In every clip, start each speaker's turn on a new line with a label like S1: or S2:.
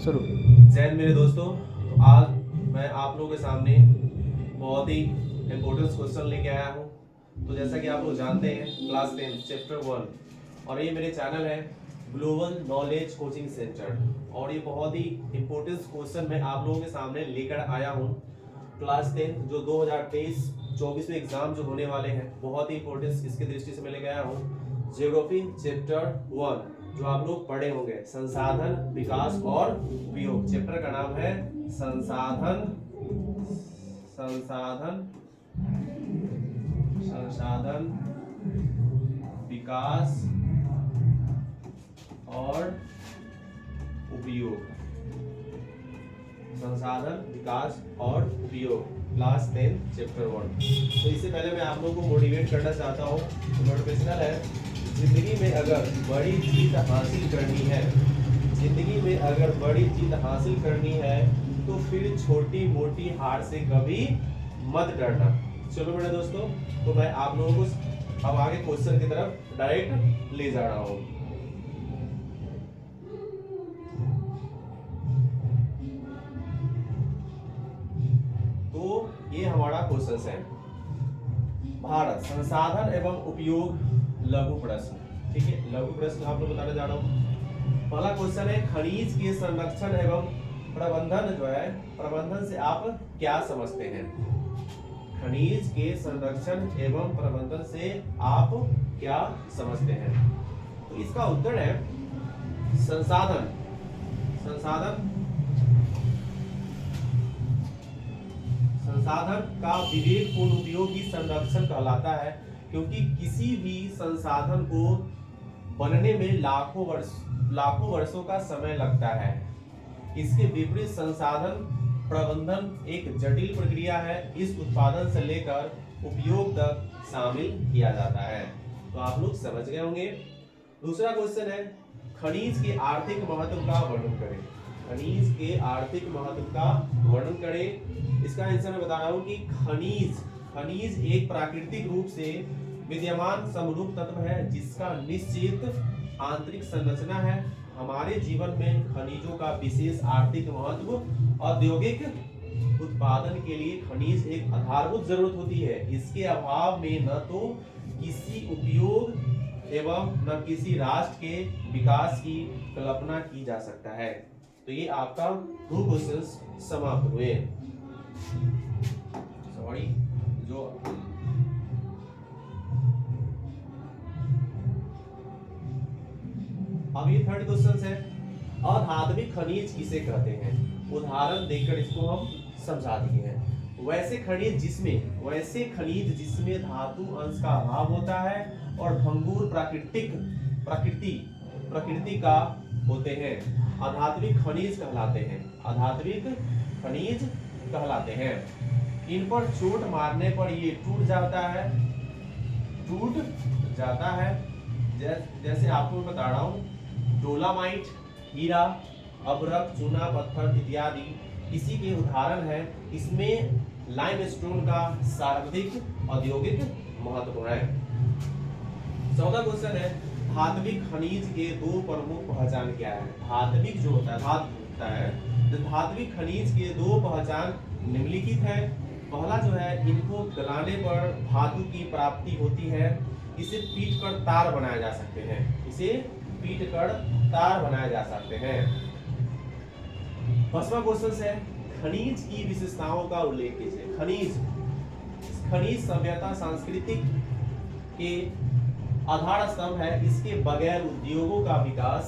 S1: शुरू।
S2: जय हिंद मेरे दोस्तों। तो आज मैं आप लोगों के सामने बहुत ही इम्पोर्टेंट क्वेश्चन लेके आया हूँ। तो जैसा कि आप लोग जानते हैं क्लास 10 चैप्टर 1 और ये मेरे चैनल है ग्लोबल नॉलेज कोचिंग सेंटर और ये बहुत ही इम्पोर्टेंट क्वेश्चन मैं आप लोगों के सामने लेकर आया हूँ। क्लास 10 जो 2023-24 में एग्जाम जो होने वाले हैं बहुत ही इम्पोर्टेंस इसके दृष्टि से मैं लेके आया हूँ। ज्योग्राफी चैप्टर 1 जो आप लोग पढ़े होंगे संसाधन विकास और उपयोग। चैप्टर का नाम है संसाधन संसाधन संसाधन विकास और उपयोग। संसाधन विकास और उपयोग क्लास 10 चैप्टर 1। तो इससे पहले मैं आप लोगों को मोटिवेट करना चाहता हूँ। तो मोटिवेशनल है, जिंदगी में अगर बड़ी जीत हासिल करनी है, जिंदगी में अगर बड़ी जीत हासिल करनी है तो फिर छोटी मोटी हार से कभी मत डरना। चलो मेरे दोस्तों, तो मैं आप लोगों को अब आगे क्वेश्चन की तरफ डायरेक्ट ले जा रहा हूँ। तो ये हमारा क्वेश्चन है भारत संसाधन एवं उपयोग लघु प्रश्न। ठीक है, लघु प्रश्न आप लोग बताने जा रहा हूँ। पहला क्वेश्चन है खनिज के संरक्षण एवं प्रबंधन जो है, प्रबंधन से आप क्या समझते हैं? खनिज के संरक्षण एवं प्रबंधन से आप क्या समझते हैं? तो इसका उत्तर है संसाधन संसाधन संसाधन का विवेकपूर्ण उपयोग ही संरक्षण कहलाता है, क्योंकि किसी भी संसाधन को बनने में लाखों वर्षों का समय लगता है। इसके विपरीत संसाधन प्रबंधन एक जटिल प्रक्रिया है। इस उत्पादन से लेकर उपयोग तक शामिल किया जाता है। तो आप लोग समझ गए होंगे। दूसरा क्वेश्चन है खनिज के आर्थिक महत्व का वर्णन करें। खनिज के आर्थिक महत्व का वर्णन करें। इसका आंसर मैं बता रहा हूं कि खनिज एक प्राकृतिक रूप से विद्यमान समरूप तत्व है जिसका निश्चित आंतरिक संरचना है। हमारे जीवन में खनिजों का विशेष आर्थिक महत्व औद्योगिक उत्पादन के लिए खनिज एक आधारभूत जरूरत होती है। इसके अभाव में न तो किसी उपयोग एवं न किसी राष्ट्र के विकास की कल्पना की जा सकता है। तो ये आपका 2 क्वेश्चंस समाप्त हुए। सॉरी, जो अब ये 3rd क्वेश्चन है अधात्मिक खनिज किसे कहते हैं? उदाहरण देकर इसको हम समझा दिए हैं। वैसे खनिज जिसमें धातु अंश का अभाव होता है और भंगुर प्रकृति का होते हैं, अधात्मिक खनिज कहलाते हैं। इन पर चोट मारने पर ये टूट जाता है। जैसे आपको बता रहा हूँ डोलामाइट, हीरा, अभ्रक, चूना पत्थर इत्यादि इसी के उदाहरण है। इसमें लाइमस्टोन का सर्वाधिक औद्योगिक महत्व है। 14वां क्वेश्चन है धात्विक खनिज के 2 प्रमुख पहचान क्या है? धात्विक जो होता है धातु होता है, तो धात्विक खनिज के 2 पहचान निम्नलिखित है। पहला जो है इनको गलाने पर धातु की प्राप्ति होती है। इसे पीट कर तार बनाए जा सकते हैं। 5वां क्वेश्चन है खनिज की विशेषताओं का उल्लेख कीजिए। खनिज सभ्यता सांस्कृतिक के आधार स्तंभ है। इसके बगैर उद्योगों का विकास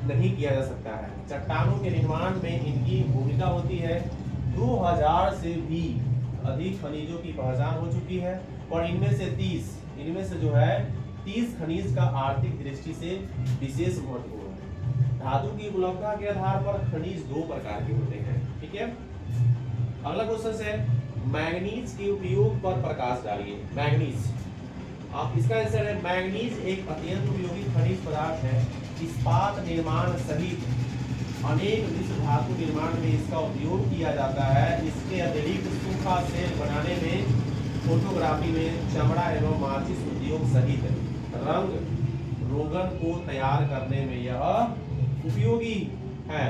S2: नहीं किया जा सकता है। चट्टानों के निर्माण में इनकी भूमिका होती है। 2000 से भी अधिक खनिजों की पहचान हो चुकी है और इनमें से 30 खनिज का आर्थिक दृष्टि से विशेष महत्व है। धातु की उपलब्धता के आधार पर खनिज 2 प्रकार के होते हैं। ठीक है, अगला क्वेश्चन है मैंगनीज के उपयोग पर प्रकाश डालिए। मैंगनीज, आप इसका आंसर है मैंगनीज एक अत्यंत उपयोगी खनिज पदार्थ है। इस्पात निर्माण सहित अनेक मिश्र धातु निर्माण में इसका उपयोग किया जाता है। इसके अतिरिक्त सूखा सेल बनाने में, फोटोग्राफी में, चमड़ा एवं माचिस उद्योग सहित रंग रोगन को तैयार करने में यह उपयोगी है।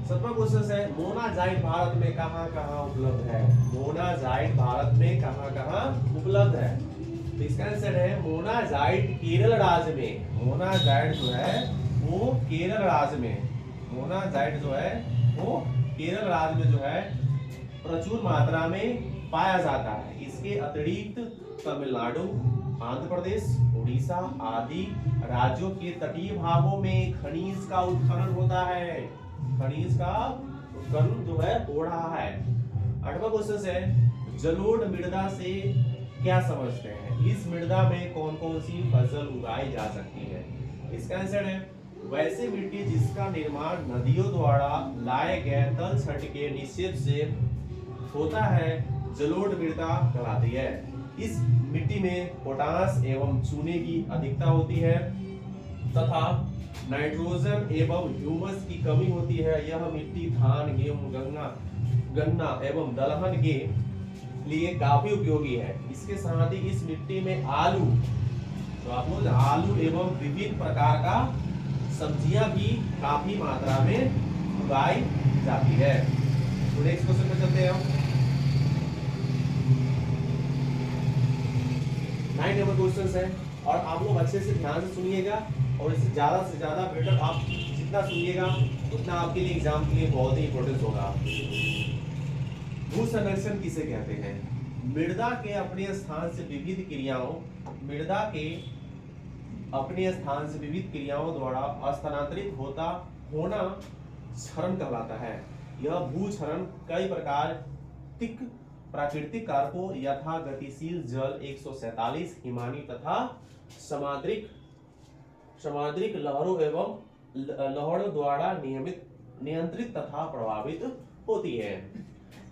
S2: 7वां क्वेश्चन है मोनाजाइट भारत में कहां कहां उपलब्ध है। मोनाजाइट भारत में कहां कहां उपलब्ध है। तो इसका आंसर है मोनाजाइट केरल राज्य में। मोनाजाइट जो है वो केरल राज्य में, मोनाजाइट जो है वो केरल राज्य में जो है प्रचुर मात्रा में पाया जाता है। इसके अतिरिक्त तमिलनाडु, आंध्र प्रदेश, उड़ीसा आदि राज्यों के तटीय भागों में खनिज का उत्खनन होता है। खनिज का उत्खनन जो है हो रहा है। 8वां क्वेश्चन है जलोढ़ मृदा से क्या समझते हैं। इस मृदा में कौन कौन सी फसल उगाई जा सकती है। इसका आंसर है वैसे मिट्टी जिसका निर्माण नदियों द्वारा लाए गए तल छट के निक्षेप से होता है जलोढ़ मृदा कहलाती है। इस मिट्टी में पोटास एवं चूने की अधिकता होती है तथा नाइट्रोजन एवं ह्यूमस की कमी होती है। यह मिट्टी धान, गेहूं, गन्ना एवं दलहन के लिए काफी उपयोगी है। इसके साथ ही इस मिट्टी में आलू, तो आप लोग आलू एवं विभिन्न प्रकार का सब्जियां भी काफी मात्रा में उगाई जाती है। तो नेक्स्ट क्वेश्चन पे चलते हैं हम। 9 नंबर क्वेश्चन है और आप लोग अच्छे से ध्यान से सुनिएगा और इससे ज्यादा बेटर आप जितना सुनिएगा उतना आपके लिए एग्जाम के लिए बहुत ही इंपॉर्टेंट होगा। भू संरक्षण किसे कहते हैं। मृदा के अपने स्थान से विविध क्रियाओं, मृदा के अपने स्थान से विविध क्रियाओं द्वारा स्थानांतरित होना क्षरण कहलाता है। यह भू क्षरण कई प्रकार प्राकृतिक कारकों यथा गतिशील जल 147 हिमानी तथा समुद्रिक लहरों द्वारा नियंत्रित तथा प्रभावित होती है।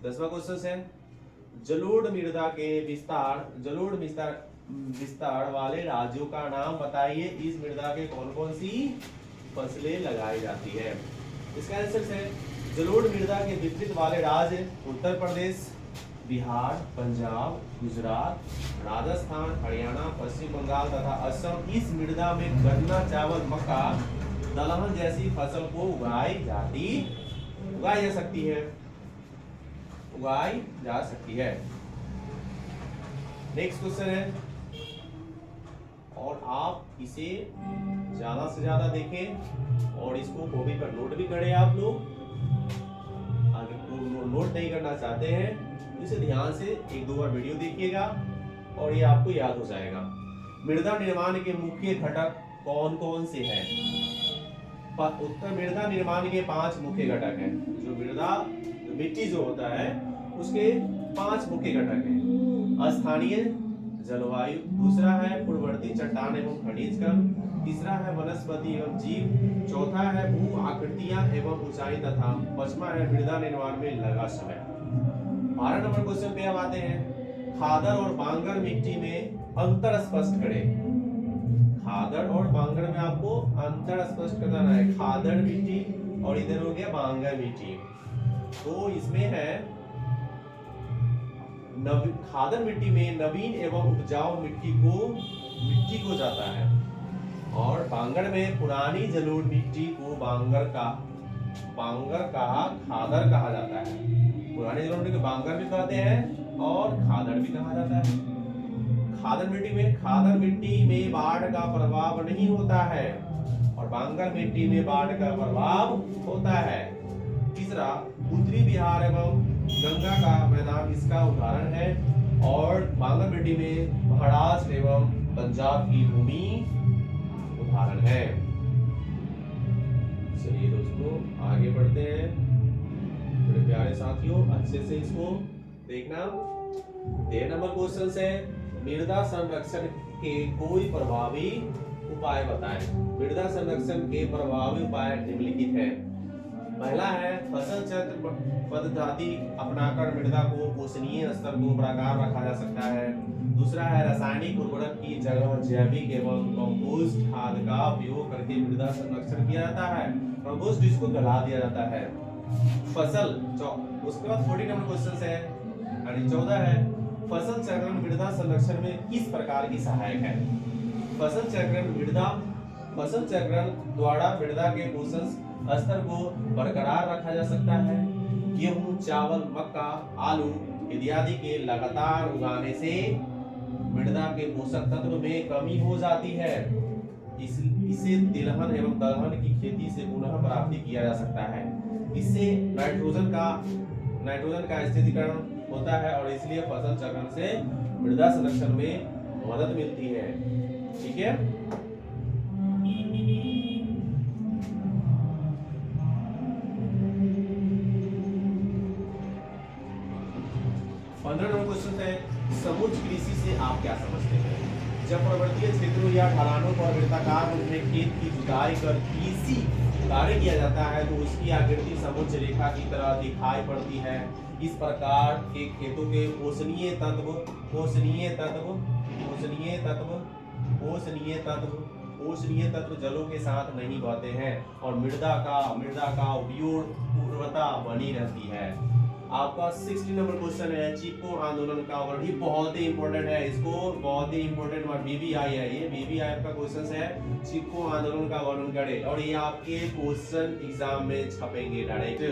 S2: 10वां क्वेश्चन है जलोढ़ मृदा के विस्तार वाले राज्यों का नाम बताइए। इस मृदा के कौन कौन सी फसलें लगाई जाती है। इसका आंसर है जलोढ़ मृदा के विस्तृत वाले राज्य उत्तर प्रदेश, बिहार, पंजाब, गुजरात, राजस्थान, हरियाणा, पश्चिम बंगाल तथा असम। इस मृदा में गन्ना, चावल, मक्का, दलहन जैसी फसल को उगाई जा सकती है। नेक्स्ट क्वेश्चन है और आप इसे ज्यादा से ज्यादा देखें और इसको कॉपी पर नोट भी करें। आप लोग आगे नोट नहीं करना चाहते हैं इसे ध्यान से 1-2 बार वीडियो देखिएगा और ये आपको याद हो जाएगा। मृदा निर्माण के मुख्य घटक कौन कौन से हैं। उत्तर मृदा निर्माण के 5 मुख्य घटक हैं। जो मिट्टी जो होता है उसके 5 मुख्य घटक हैं। स्थानीय जलवायु, दूसरा है पूर्ववर्ती चट्टान एवं खनिज कण, तीसरा है वनस्पति एवं जीव, चौथा है भू आकृतियां एवं ऊंचाई तथा 5वां है मृदा निर्माण में लगा समय। 12 नंबर क्वेश्चन पे अब आते हैं खादर और बांगर मिट्टी में अंतर स्पष्ट करें। खादर और बांगर में आपको अंतर स्पष्ट करना है। खादर मिट्टी और इधर हो गया बांगर मिट्टी। तो इसमें है खादर मिट्टी में नवीन एवं उपजाऊ मिट्टी को जाता है और बांगर में पुरानी जलोढ़ मिट्टी को बांगर का खादर कहा जाता है। पुरानी जलोढ़ मिट्टी को बांगर भी कहते हैं और खादर भी कहा जाता है। खादर मिट्टी में बाढ़ का प्रभाव नहीं होता है और बांगर मिट्टी में बाढ़ का प्रभाव होता है। तीसरा उत्तरी बिहार एवं गंगा का मैदान इसका उदाहरण है और बांगर मिट्टी में महाराष्ट्र एवं पंजाब की भूमि उदाहरण है। चलिए दोस्तों आगे बढ़ते हैं। मेरे प्यारे साथियों अच्छे से इसको देखना। 13 नंबर क्वेश्चन है मृदा संरक्षण के कोई प्रभावी उपाय बताएं। मृदा संरक्षण के प्रभावी उपाय निम्नलिखित है। पहला है फसल चक्र पद्धति अपनाकर मृदा को पोषणीय स्तर को बरकरार रखा जा सकता है। दूसरा है रासायनिक उर्वरक की जगह जैविक एवं कंपोस्ट खाद का उपयोग करके मृदा संरक्षण किया जाता है। कंपोस्ट इसको गला दिया जाता है। उसके बाद 14 नंबर क्वेश्चन है यानी 14 है फसल चक्रण मृदा संरक्षण में किस प्रकार की सहायक है। फसल चक्रण मृदा फसल चक्रण द्वारा मृदा के पोषण स्तर को बरकरार रखा जा सकता है। गेहूं, चावल, मक्का, आलू इत्यादि के लगातार उगाने से मृदा के पोषक तत्व में कमी हो जाती है। इसे तिलहन एवं दलहन की खेती से पुनः प्राप्ति किया जा सकता है। इससे नाइट्रोजन का स्थिरीकरण होता है और इसलिए फसल चक्रण से मृदा संरक्षण में मदद मिलती है। ठीक है। 15 नंबर क्वेश्चन है, समुद्र कृषि से आप क्या समझते हैं? जब पर्वतीय क्षेत्रों या ढलानों पर वृत्ताकार रूप में खेत की जुताई कर कृषि कार्य किया जाता है तो उसकी आकृति समुद्र रेखा की तरह दिखाई पड़ती है। इस प्रकार के खेतों के पोषणीय तत्व जलों के साथ नहीं बहते हैं और मृदा का उपयोग उर्वरता बनी रहती है। आपका 60 नंबर क्वेश्चन है, चिपको आंदोलन का वर्णन। ये बहुत ही इंपॉर्टेंट है, इसको बहुत ही इंपॉर्टेंट वर्ड बीबीआई है। ये बीबीआई आपका क्वेश्चन है, चिपको आंदोलन का वर्णन करें और ये आपके क्वेश्चन एग्जाम में छपेंगे डायरेक्ट।